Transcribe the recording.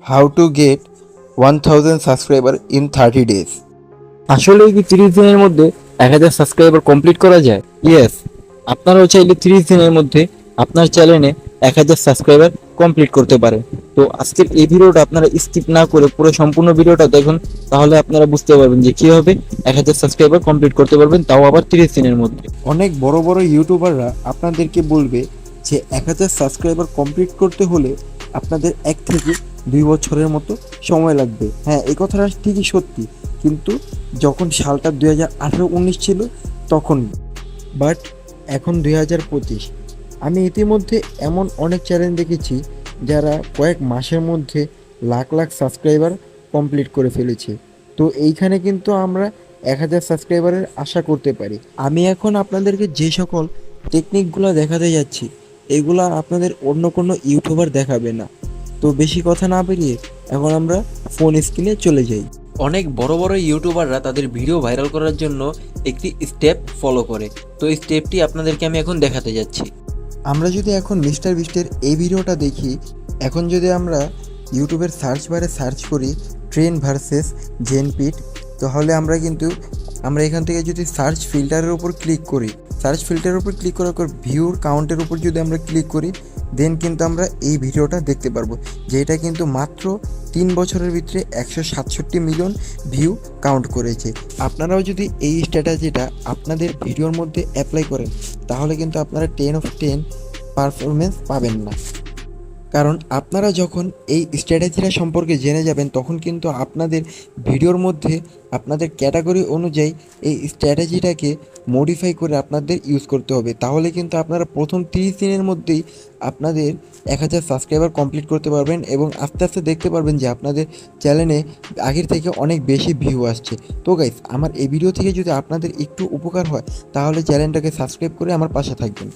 How to get 1000 subscriber in 30 days. আসলে কি 30 দিনের মধ্যে 1000 সাবস্ক্রাইবার কমপ্লিট করা যায়? ইয়েস, আপনারাও চাইলে 30 দিনের মধ্যে আপনার চ্যানেলে 1000 সাবস্ক্রাইবার কমপ্লিট করতে পারেন। তো আজকের এই ভিডিওটা আপনারা স্কিপ না করে পুরো সম্পূর্ণ ভিডিওটা দেখুন, তাহলে আপনারা বুঝতে পারবেন যে কিভাবে 1000 সাবস্ক্রাইবার কমপ্লিট করতে পারবেন, তাও আবার 30 দিনের মধ্যে। অনেক বড় বড় ইউটিউবাররা আপনাদেরকে বলবে যে 1000 সাবস্ক্রাইবার কমপ্লিট করতে হলে আপনাদের 1 থেকে 2 বছরের মতো সময় লাগবে। হ্যাঁ, এই কথাটা ঠিকই সত্যি, কিন্তু যখন সালটা 2018-19 ছিল তখন। বাট এখন 2025, আমি ইতিমধ্যে এমন অনেক চ্যানেল দেখেছি যারা কয়েক মাসের মধ্যে লাখ লাখ সাবস্ক্রাইবার কমপ্লিট করে ফেলেছে। তো এইখানে কিন্তু আমরা 1000 সাবস্ক্রাইবারের আশা করতে পারি। আমি এখন আপনাদেরকে যে সকল টেকনিকগুলো দেখাতে যাচ্ছি, এগুলো আপনাদের অন্য কোনো ইউটিউবার দেখাবে না। তো বেশি কথা না বেরিয়ে এখন আমরা ফোন স্ক্রিনে চলে যাই। অনেক বড় বড় ইউটিউবাররা তাদের ভিডিও ভাইরাল করার জন্য একটি স্টেপ ফলো করে। তো এই স্টেপটি আপনাদেরকে আমি এখন দেখাতে যাচ্ছি। আমরা যদি এখন মিস্টার বিস্টের এই ভিডিওটা দেখি, এখন যদি আমরা ইউটিউবের সার্চ বারে সার্চ করি ট্রেন ভার্সেস জেনপিট, তাহলে আমরা এখান থেকে যদি সার্চ ফিল্টারের উপর ক্লিক করি, সার্চ ফিল্টারের উপর ক্লিক করার পর ভিউর কাউন্টের উপর যদি আমরা ক্লিক করি, দেন কিন্তু আমরা এই ভিডিওটা দেখতে পারবো, যেটা কিন্তু মাত্র 3 বছরের ভিতরে 167 মিলিয়ন ভিউ কাউন্ট করেছে। আপনারাও যদি এই স্ট্র্যাটেজিটা আপনাদের ভিডিওর মধ্যে অ্যাপ্লাই করেন, তাহলে কিন্তু আপনারা 10 অফ 10 পারফরমেন্স পাবেন না। কারণ আপনারা যখন এই স্ট্র্যাটেজিটা সম্পর্কে জেনে যাবেন, তখন কিন্তু আপনাদের ভিডিওর মধ্যে আপনাদের ক্যাটাগরি অনুযায়ী এই স্ট্র্যাটেজিটাকে মডিফাই করে আপনাদের ইউজ করতে হবে। তাহলে কিন্তু আপনারা প্রথম 30 দিনের মধ্যেই আপনাদের 1000 সাবস্ক্রাইবার কমপ্লিট করতে পারবেন, এবং আস্তে আস্তে দেখতে পারবেন যে আপনাদের চ্যানেলে আগের থেকে অনেক বেশি ভিউ আসছে। তো গাইস, আমার এই ভিডিও থেকে যদি আপনাদের একটু উপকার হয়, তাহলে চ্যানেলটাকে সাবস্ক্রাইব করে আমার পাশে থাকবেন।